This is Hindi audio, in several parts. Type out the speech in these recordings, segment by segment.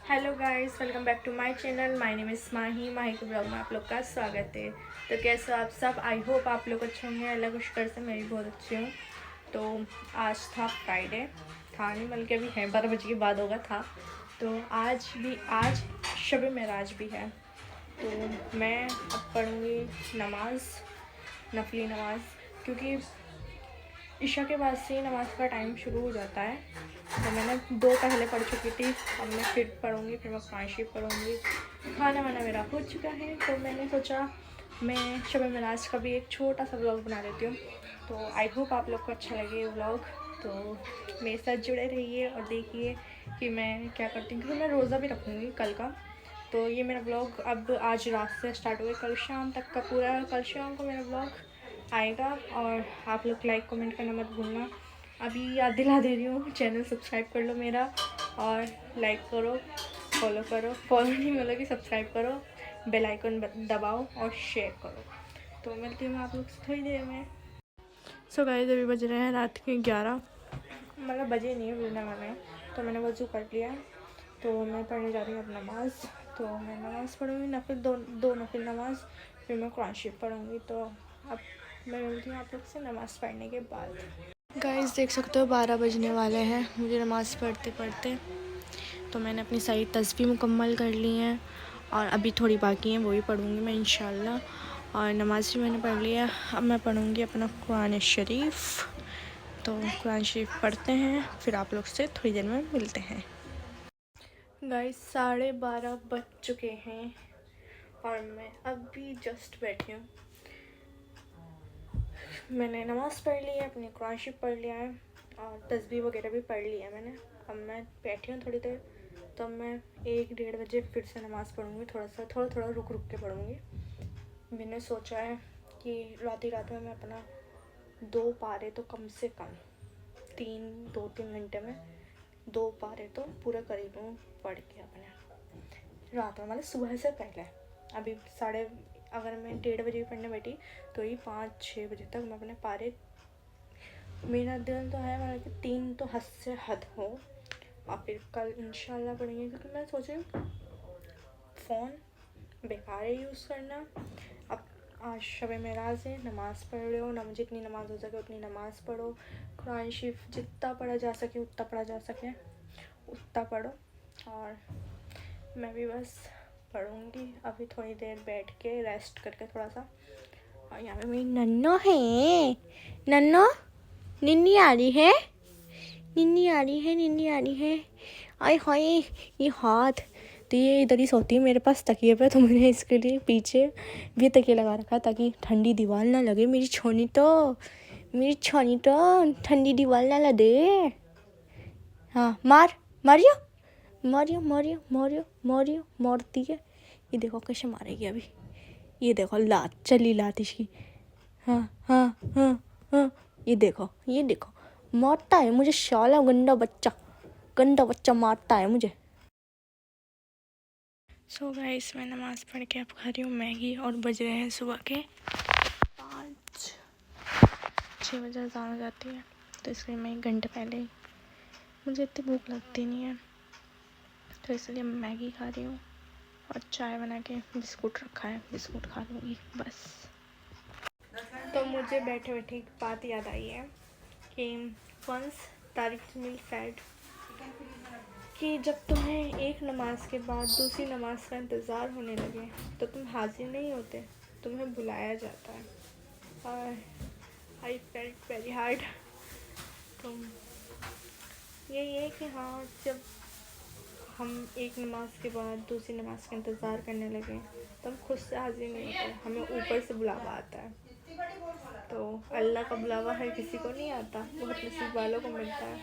Hello guys, welcome back to my channel. My name is Mahi के ब्लॉग में आप लोग का स्वागत है। तो कैसे हो आप सब? आई होप आप लोग अच्छे होंगे। अल्लाह का शुक्र से मैं भी बहुत अच्छी हूँ। तो आज था फ्राइडे, था नहीं बल्कि अभी है 12 बजे के बाद होगा था। तो आज शब मेराज भी है। तो मैं अब पढ़ूँगी नमाज़, नफली नमाज़, क्योंकि ईशा के बाद से नमाज़ का टाइम शुरू हो जाता है। तो मैंने 2 पहले पढ़ चुकी थी, अब मैं फिर पढ़ूँगी, फिर मैं कुरान शरीफ पढ़ूँगी। खाना वाना मेरा हो चुका है, तो मैंने सोचा मैं शब मेराज का भी एक छोटा सा व्लॉग बना देती हूँ। तो आई होप आप लोग को अच्छा लगे व्लॉग। तो मेरे साथ जुड़े रहिए और देखिए कि मैं क्या करती हूँ, क्योंकि मैं रोज़ा भी रखूँगी कल का। तो ये मेरा ब्लॉग अब आज रात से स्टार्ट हुआ, कल शाम तक का पूरा, कल शाम को मेरा ब्लॉग आएगा। और आप लोग लाइक कमेंट करना मत भूलना। अभी याद दिला दे रही हूँ, चैनल सब्सक्राइब कर लो मेरा, और लाइक करो, फॉलो करो, फॉलो नहीं मतलब कि सब्सक्राइब करो, बेल आइकन दबाओ और शेयर करो। तो मिलती हूँ मैं आप लोग से थोड़ी देर में। सो गाइस, अभी बज रहे हैं रात के 11, मतलब बजे नहीं है, बजना वाले हैं। तो मैंने वज़ू कर लिया, तो मैं पढ़ने जा रही हूँ अब नमाज़। तो मैं नमाज़ पढ़ूँगी, नफिल दो नफिल नमाज़, फिर मैं कुरान शरीफ पढ़ूँगी। तो अब मैं मिलती हूँ आप लोग से नमाज़ पढ़ने के बाद। गाइस देख सकते हो 12 बजने वाले हैं मुझे नमाज़ पढ़ते पढ़ते। तो मैंने अपनी सारी तस्बीह मुकम्मल कर ली हैं और अभी थोड़ी बाकी हैं, वो भी पढ़ूँगी मैं इंशाल्लाह। और नमाज़ भी मैंने पढ़ लिया, अब मैं पढ़ूँगी अपना कुरान शरीफ। तो कुरान शरीफ पढ़ते हैं, फिर आप लोग से थोड़ी देर में मिलते हैं। गाइस 12:30 बज चुके हैं और मैं अभी जस्ट बैठी हूँ। मैंने नमाज़ पढ़ ली है, अपनी कुरान शरीफ पढ़ लिया है और तस्बीह वगैरह भी पढ़ ली है मैंने। अब मैं बैठी हूँ थोड़ी देर, तो मैं 1-1:30 बजे फिर से नमाज़ पढ़ूँगी। थोड़ा रुक रुक के पढ़ूँगी। मैंने सोचा है कि रात में मैं अपना 2 पारे तो कम से कम 2-3 घंटे में 2 पारे तो पूरा कर ही लूँ पढ़ के अपने रात में, मतलब सुबह से पहले। अभी अगर मैं 1:30 बजे भी पढ़ने बैठी तो ही 5-6 बजे तक मैं अपने पारे, मेरा दिल तो है मतलब कि 3 तो हद से हद हो। और फिर कल इंशाल्लाह पढ़ेंगे, क्योंकि मैं सोच रही हूँ फ़ोन बेकार है यूज़ करना। अब आज शब मेराज है, नमाज़ पढ़ रहे हो ना, जितनी नमाज़ हो सके उतनी नमाज़ पढ़ो। कुरान शरीफ जितना पढ़ा जा सके उतना पढ़ा जा सके उतना पढ़ो। और मैं भी बस पढ़ूँगी अभी थोड़ी देर बैठ के रेस्ट करके थोड़ा सा। और यहाँ पे मेरी नन्नो है, नन्नो निन्नी आ रही है, निन्नी आ रही है, निन्नी आ रही है। आय हाय, ये हाथ तो ये इधर ही सोती है मेरे पास तकिए पे, तो मैंने इसके लिए पीछे भी तकिए लगा रखा ताकि ठंडी दीवार ना लगे। मेरी छोनी तो ठंडी दीवार ना लगे। हाँ Mario Mario Mario Mario Mario मारती है। ये देखो कैसे मारेगी अभी, ये देखो लात चली लात इसकी। हाँ हाँ हाँ हाँ, ये देखो मारता है मुझे, साला गंदा बच्चा मारता है मुझे। सो गाइस, मैं नमाज़ पढ़ के अब खा रही हूँ मैगी और बज रहे हैं सुबह के 5-6 बजे अज़ान हो जाती है। तो इसलिए मैं 1 घंटे पहले ही, मुझे इतनी भूख लगती नहीं है तो इसलिए मैं मैगी खा रही हूँ और चाय बना के बिस्कुट रखा है, बिस्कुट खा लूँगी बस। तो मुझे बैठे बैठे एक बात याद आई है कि वंस तारिक जमील सेड कि जब तुम्हें एक नमाज के बाद दूसरी नमाज का इंतज़ार होने लगे तो तुम हाजिर नहीं होते, तुम्हें बुलाया जाता है। और आई फेल्ट वेरी हार्ड। तो यही है कि हाँ, जब हम एक नमाज के बाद दूसरी नमाज का इंतज़ार करने लगे तो हम खुद से हाजिर नहीं होते, हमें ऊपर से बुलावा आता है। तो अल्लाह का बुलावा हर किसी को नहीं आता, बहुत नसीब वालों को मिलता है।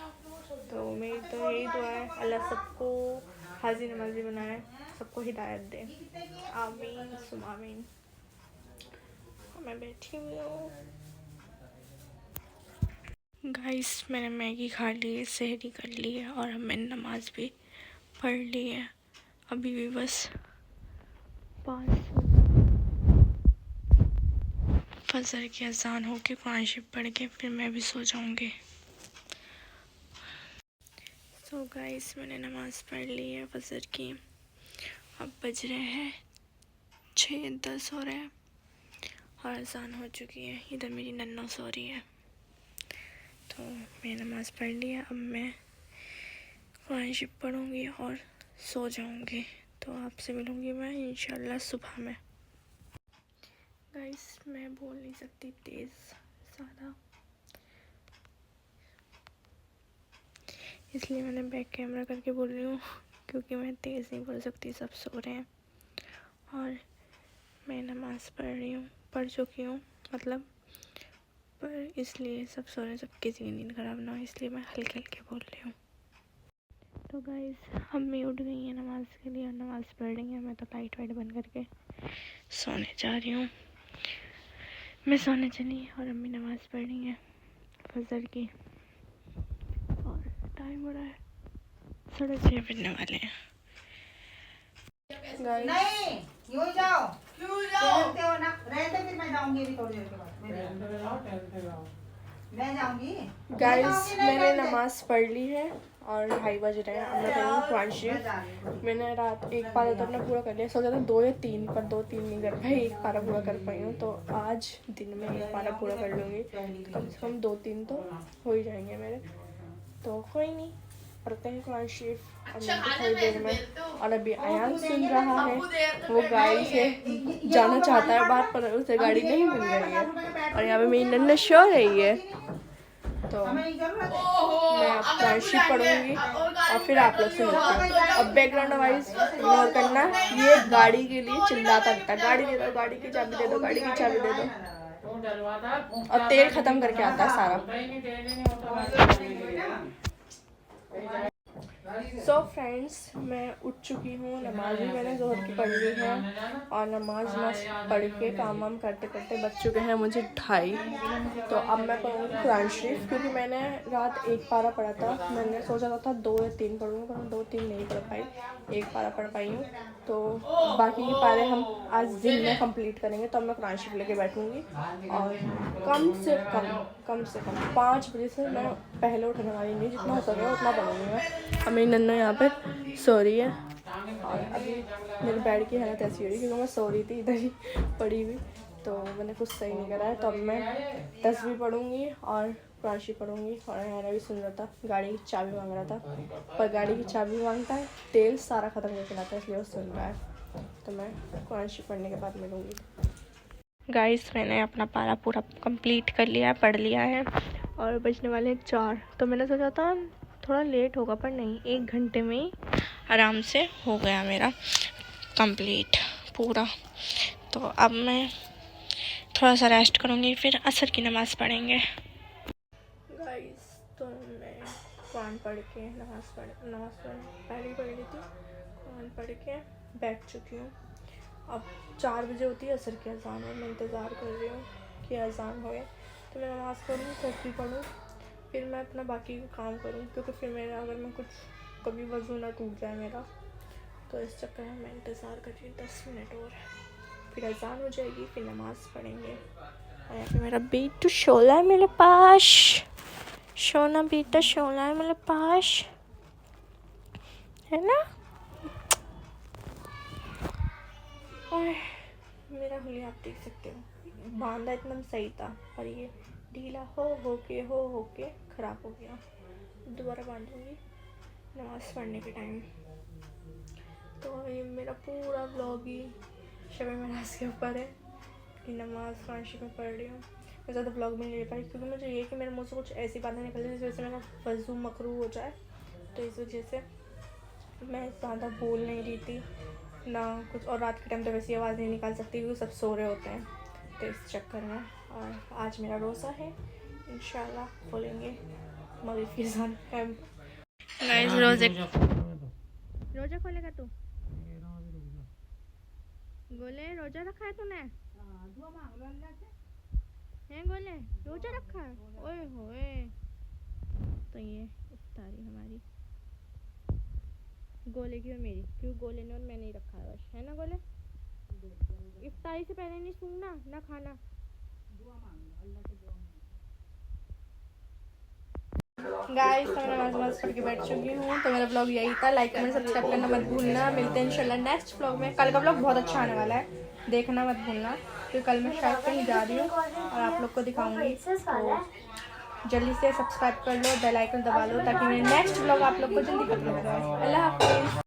तो मेरी तो यही दुआ है, अल्लाह सबको हाजिर नमाजी बनाए, सबको हिदायत दे, आमीन सुम आमीन। मैं बैठी हुई हूँ गाइस, मैंने मैगी खा ली है, सहरी कर ली है और अब मैंने नमाज़ भी पढ़ ली है। अभी भी बस 5 फजर की अजान हो के कुरान शरीफ पढ़ के फिर मैं भी सो जाऊँगी। तो तो गाइस मैंने नमाज़ पढ़ ली है फजर की। अब बज रहे हैं 6:10 हो रहे हैं और अज़ान हो चुकी है। इधर मेरी नन्ना सो रही है। तो मैंने नमाज़ पढ़ ली है। अब मैं कुरान शरीफ पढ़ूँगी और सो जाऊँगी। तो आपसे मिलूँगी मैं इंशाल्लाह सुबह में। गाइस मैं बोल नहीं सकती तेज़ ज़्यादा, इसलिए मैंने बैक कैमरा करके बोल रही हूँ, क्योंकि मैं तेज़ नहीं बोल सकती, सब सो रहे हैं। और मैं नमाज़ पढ़ चुकी हूँ मतलब, पर इसलिए सब सो रहे हैं, सब किसी की नींद ख़राब ना हो, इसलिए मैं हल्के हल्के बोल रही हूँ। तो गाइस अम्मी उठ गई हैं नमाज़ के लिए और नमाज़ पढ़ रही हैं। मैं तो लाइट वाइट बंद करके सोने जा रही हूँ। मैं सोने चली और अम्मी नमाज़ पढ़ रही हैं फजर की। और टाइम हो रहा है 6:30 बजने वाले हैं। नहीं, यूं जाओ। क्यों जाओ? रहते हो ना, रहते फिर मैं जाऊंगी अभी थोड़ी देर के बाद। मैं जाऊंगी। गाइस मैंने नमाज़ पढ़ ली है और 2:30 बज रहे हैं। अब मैं पढ़ूँगी कुरान शरीफ। मैंने रात एक पारा तो अपना पूरा कर लिया, सोचा था 2 या 3, पर 2-3 नहीं कर पाई, एक पारा पूरा कर पाई हूँ। तो आज दिन में एक पारा पूरा कर लूँगी, तो कम से कम 2-3 तो हो ही जाएंगे मेरे। तो कोई नहीं, पढ़ते हैं कुरान शरीफ और मिलते थोड़ी देर में। और अभी अयान सुन रहा है, वो गाड़ी से जाना चाहता है बाहर, पर उसे गाड़ी नहीं मिल रही है। और यहाँ पे मेरी नन्ना सो रही है। तो मैं अब कुरान शरीफ पढ़ूंगी और फिर आप लोग से मिलती हूँ। अब बैकग्राउंड वाइज इग्नोर करना, ये गाड़ी के लिए चिल्लाता रहता है, गाड़ी दे दो, गाड़ी की चाबी दे दो, गाड़ी की चाबी दे दो, और तेल ख़त्म करके आता है सारा। सो फ्रेंड्स मैं उठ चुकी हूँ, नमाज़ भी मैंने ज़ोहर की पढ़ ली है और नमाज पढ़ के काम वाम करते करते बज चुके हैं मुझे 2:30। तो अब मैं पढ़ूँगी कुरान शरीफ, क्योंकि मैंने रात एक पारा पढ़ा था। मैंने सोचा था 2 या 3 पढ़ूँगी, पर मैं 2-3 नहीं पढ़ पाई, एक पारा पढ़ पाई हूँ। तो बाकी के पारे हम आज दिन में कंप्लीट करेंगे। तो अब मैं कुरान शरीफ लेके बैठूँगी और कम से कम 5 बजे से मैं पहले उठने वाली नहीं, जितना हो सके उतना पढ़ूँगी मैं। अब मेरी नन्ना यहाँ पे सो रही है और अभी मेरे बेड की हालत ऐसी हो रही है क्योंकि मैं सो रही थी इधर ही पड़ी हुई, तो मैंने कुछ सही नहीं करा है। तो अब मैं तस्बीह पढ़ूँगी और कुरान शरीफ पढ़ूँगी। और अयाना भी सुन रहा था, गाड़ी की चाबी मांग रहा था, पर गाड़ी की चाबी मांगता है, तेल सारा ख़त्म करके लाता है, इसलिए वो सुन रहा है। तो मैं कुरान शरीफ पढ़ने के बाद मिलूँगी। गाइस मैंने अपना पारा पूरा कंप्लीट कर लिया है, पढ़ लिया है और बजने वाले 4। तो मैंने सोचा था थोड़ा लेट होगा, पर नहीं, 1 घंटे में ही आराम से हो गया मेरा कंप्लीट पूरा। तो अब मैं थोड़ा सा रेस्ट करूँगी, फिर असर की नमाज़ पढ़ेंगे। गाइस तो मैं कुरान पढ़ के नमाज़ पहले ही पढ़ ली थी, कुरान पढ़ के बैठ चुकी हूँ। अब 4 बजे होती है असर की अज़ान और मैं इंतज़ार कर रही हूँ कि अज़ान होए तो मैं नमाज़ पढ़ूँ, तस्बीह पढ़ूँ, फिर मैं अपना बाकी का काम करूँ, क्योंकि फिर मेरा अगर मैं कुछ कभी वज़ू ना टूट जाए मेरा, तो इस चक्कर में मैं इंतज़ार कर रही हूँ 10 मिनट और, फिर अज़ान हो जाएगी, फिर नमाज़ पढ़ेंगे। और यहाँ पे मेरा बेटू शोला है मेरे पास, सोना बेटा शोला है मेरे पास, है ना। और मेरा हुलिया आप देख सकते हो, बांधा एकदम सही था और ये ढीला हो के ख़राब हो गया। दोबारा बांधूंगी नमाज़ पढ़ने के टाइम। तो ये मेरा पूरा व्लॉग ही शब महराज के ऊपर है कि नमाज़ कुरान शरीफ में पढ़ रही हूँ। मैं ज़्यादा व्लॉग में नहीं ले पाई क्योंकि मुझे ये कि मेरे मुँह से कुछ ऐसी बातें निकल जाए जिस वजह से मेरा वज़ू मकरू हो जाए, तो इस वजह से मैं ज़्यादा बोल नहीं रही थी ना कुछ। और रात के टाइम तो वैसी आवाज़ नहीं निकाल सकती क्योंकि सब सो रहे होते हैं, तो इस चक्कर में। और आज मेरा रोज़ा है, इंशाल्लाह खोलेंगे मगरिब की अज़ान है। गाइस रोज़ा खोलेगा तू? गोले रोज़ा रखा है तूने? हैं गोले रोज़ा रखा है? ओए होए, तो ये इफ्तारी हमारी गोले की और मेरी, क्यों गोले ने और मैंने ही रखा है बस, है ना गोले? इफ्तारी से पहले नहीं सूंघना ना खाना। गाइस तो मैं नमाज पढ़ के बैठ चुकी हूँ। तो मेरा ब्लॉग यही था। लाइक कमेंट सब्सक्राइब करना मत भूलना। मिलते हैं इंशाल्लाह नेक्स्ट ब्लॉग में। कल का ब्लॉग बहुत अच्छा आने वाला है, देखना मत भूलना, क्योंकि कल मैं शायद कहीं जा रही हूँ और आप लोग को दिखाऊंगी। तो जल्दी से सब्सक्राइब कर लो, बेल आइकन दबा लो ताकि मेरे नेक्स्ट ब्लॉग आप लोग को जल्दी पता लग जाए। अल्लाह हाफिज़।